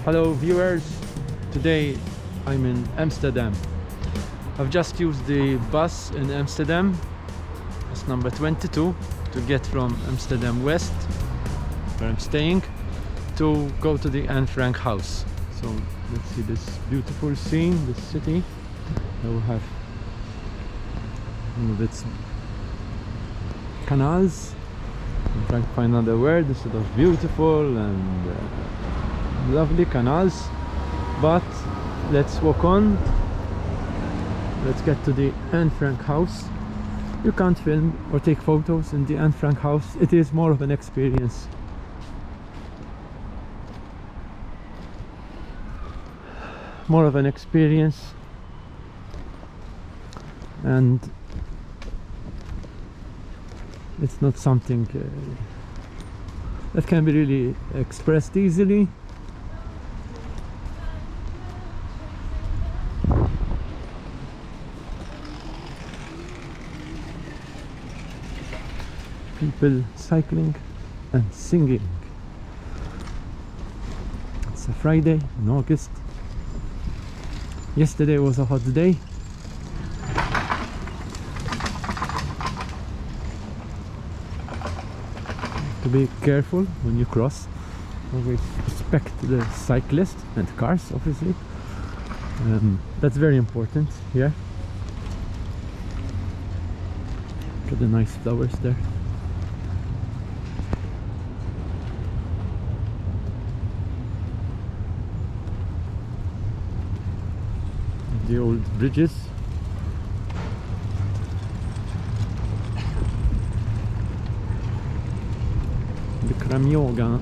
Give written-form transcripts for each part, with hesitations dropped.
Hello viewers, today I'm in Amsterdam. I've just used the bus in Amsterdam, it's number 22, to get from Amsterdam West, where I'm staying, to go to the Anne Frank house. So let's see this beautiful scene, this city. I will have its canals. I'm trying to find another word instead of beautiful and lovely canals, but let's walk on. Let's get to the Anne Frank house. You can't film or take photos in the Anne Frank house. It is more of an experience. And it's not something that can be really expressed easily. People cycling and singing. It's a Friday in August. Yesterday was a hot day. To be careful when you cross. Always respect the cyclist and cars, obviously. That's very important here. Look at the nice flowers there. The old bridges. The Kramyoga.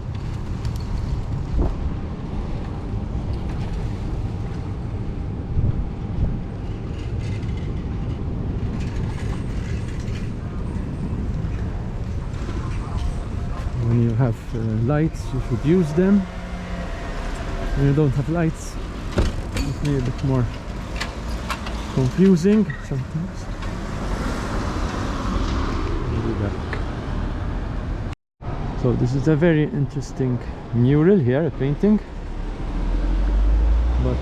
When you have lights, you should use them. When you don't have lights, it's maybe a bit more confusing sometimes. So this is a very interesting mural here, a painting, but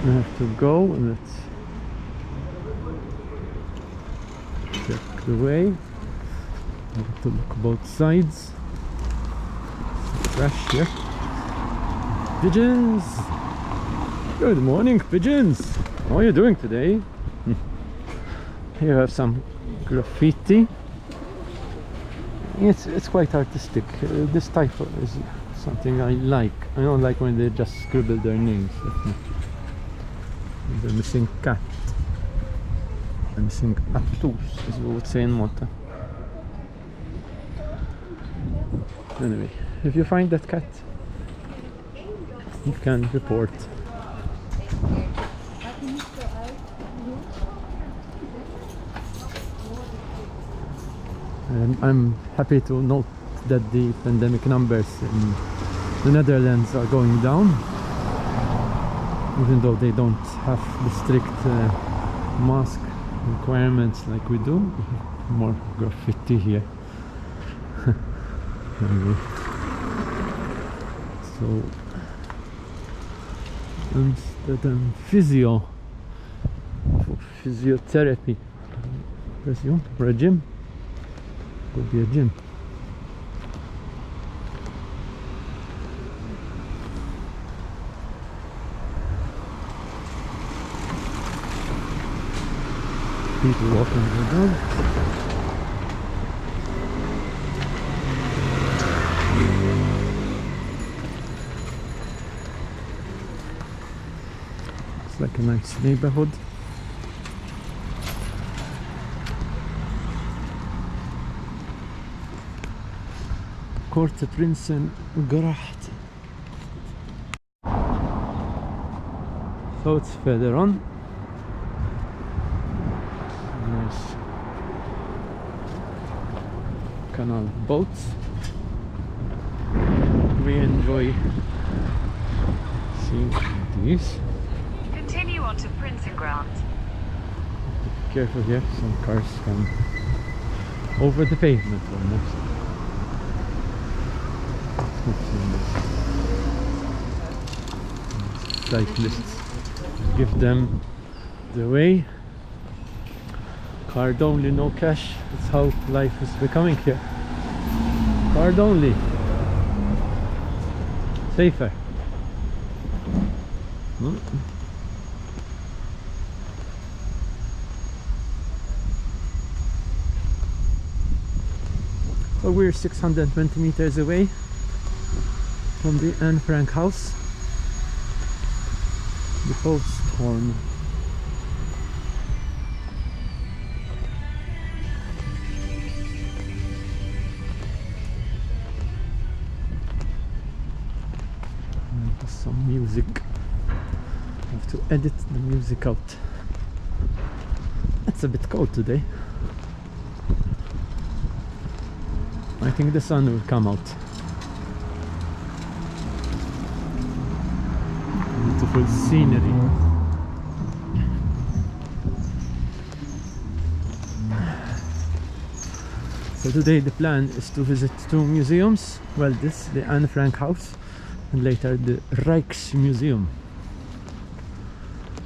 we have to go and let's check the way. We have to look both sides. Fresh here. Pigeons! Good morning, pigeons! How are you doing today? Here you have some graffiti. It's quite artistic. This type is something I like. I don't like when they just scribble their names. The missing cat. The missing aptus, as we would say in Malta. Anyway, if you find that cat, you can report. I'm happy to note that the pandemic numbers in the Netherlands are going down, even though they don't have the strict mask requirements like we do. More graffiti here. Anyway, so Amsterdam physio for physiotherapy. Physio for a gym. Could be a gym. People walking the dog. It's like a nice neighborhood. Prinsengracht. So it's further on. Nice canal boats. We enjoy seeing these. Continue on to Prinsengracht. Be careful here, some cars come over the pavement almost. cyclists. Give them the way. Card only, no cash. That's how life is becoming here. Card only. Safer. So we're 620 meters away from the Anne Frank house. The post horn. And some music. I have to edit the music out. It's a bit cold today. I think the sun will come out. Beautiful scenery. So today the plan is to visit two museums. Well, this, the Anne Frank house, and later the Rijksmuseum.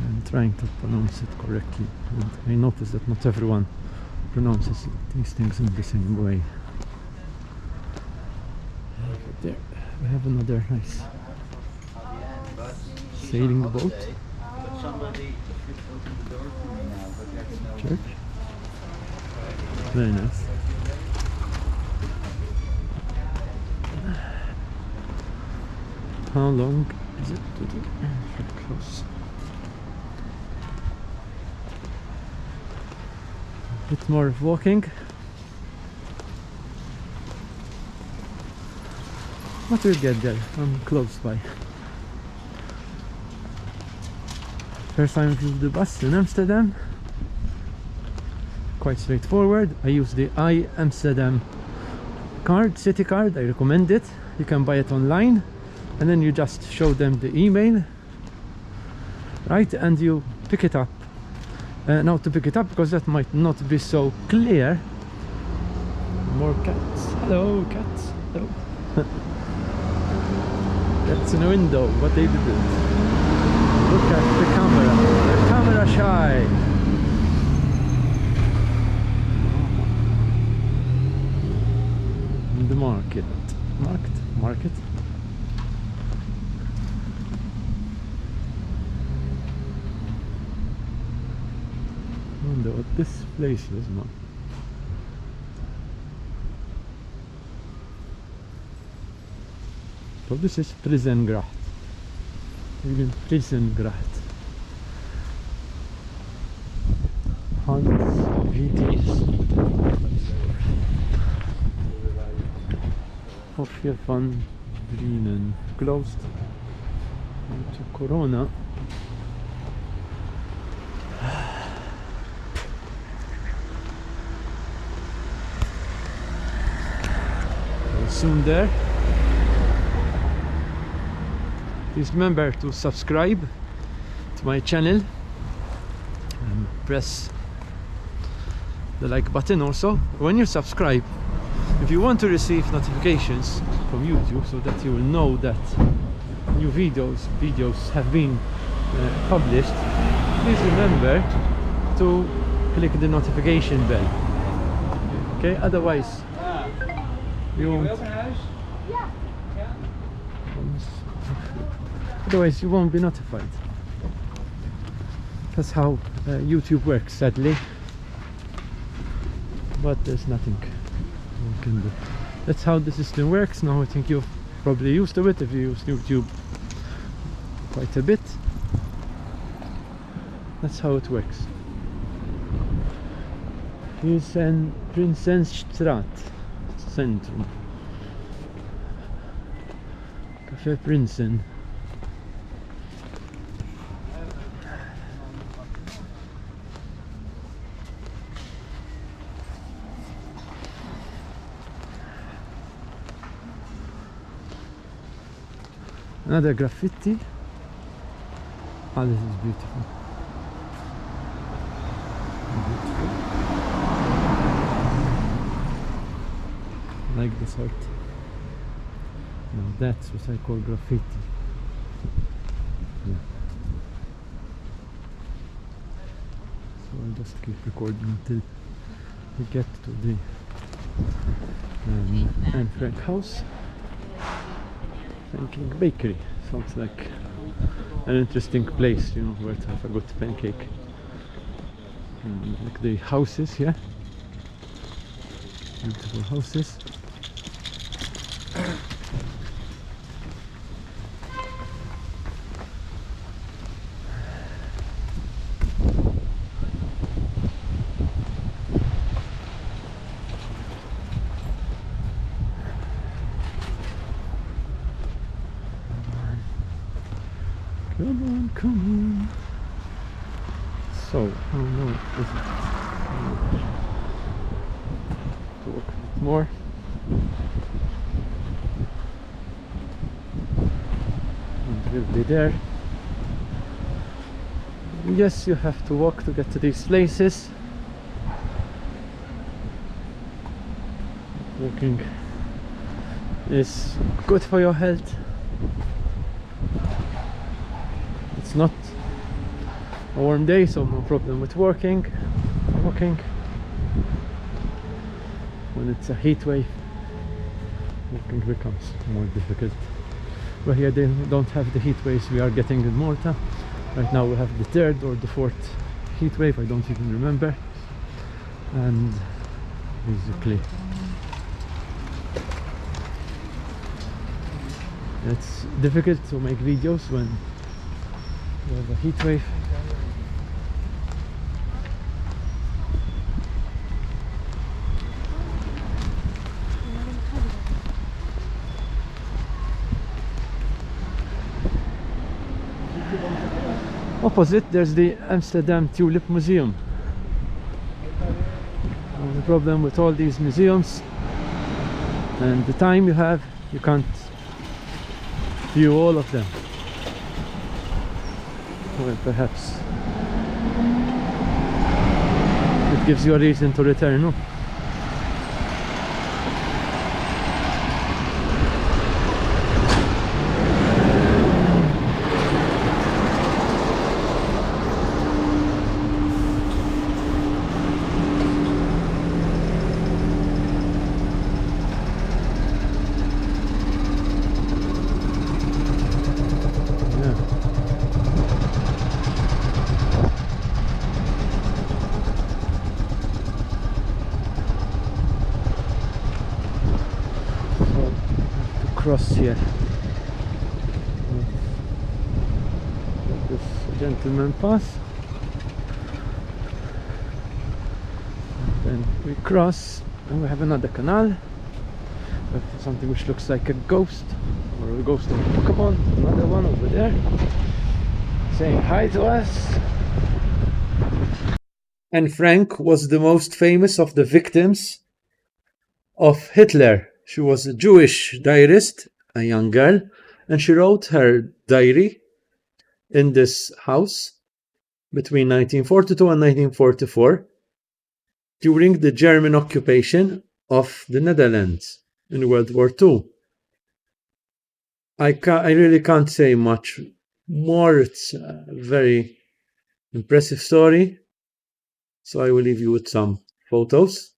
I'm trying to pronounce it correctly. And I noticed that not everyone pronounces these things in the same way. There we have another nice sailing boat. Church. Very nice. How long is it to the close? A bit more walking. But we'll get there. I'm close by. First time I use the bus in Amsterdam. Quite straightforward. I use the Amsterdam card, city card. I recommend it. You can buy it online, and then you just show them the email, right? And you pick it up. Now to pick it up, because that might not be so clear. More cats. Hello, cats. Hello. That's in a window, but they didn't. Look at the camera. The camera shy. The market. Market. I wonder what this place is now. So this is Prinsengracht. Even Prinsengracht. Graffiti. Hofje van Vrienden. Closed due to Corona. Soon there. Please remember to subscribe to my channel and press the like button also. When you subscribe, if you want to receive notifications from YouTube so that you will know that new videos have been published, please remember to click the notification bell. Okay, otherwise you won't. Otherwise you won't be notified. That's how YouTube works, sadly. But there's nothing we can do. That's how the system works. Now I think you're probably used to it if you use YouTube quite a bit. That's how it works. Here's in Prinsengracht Centrum. Café Prinsen. Another graffiti. Oh, this is beautiful. I like this art. Now that's what I call graffiti. Yeah. just keep recording until we get to the Anne Frank house. Pancake bakery sounds like an interesting place, you know, where to have a good pancake. Like the houses here, beautiful houses. Come on. So, how long is it? To walk a bit more. And we'll be there. Yes, you have to walk to get to these places. Walking is good for your health. It's not a warm day, so no problem with walking. When it's a heat wave, walking becomes more difficult. But here they don't have the heat waves we are getting in Malta. Right now we have the third or the fourth heat wave, I don't even remember. And basically it's difficult to make videos when we have a heat wave. Opposite there's the Amsterdam Tulip Museum. The problem with all these museums and the time you have, you can't view all of them. Well, perhaps it gives you a reason to return, no? Cross here. This gentleman pass. Then we cross and we have another canal. Something which looks like a ghost or a ghost of a Pokemon. Another one over there saying hi to us. Anne Frank was the most famous of the victims of Hitler. She was a Jewish diarist, a young girl, and she wrote her diary in this house between 1942 and 1944 during the German occupation of the Netherlands in World War II. I really can't say much more. It's a very impressive story, so I will leave you with some photos.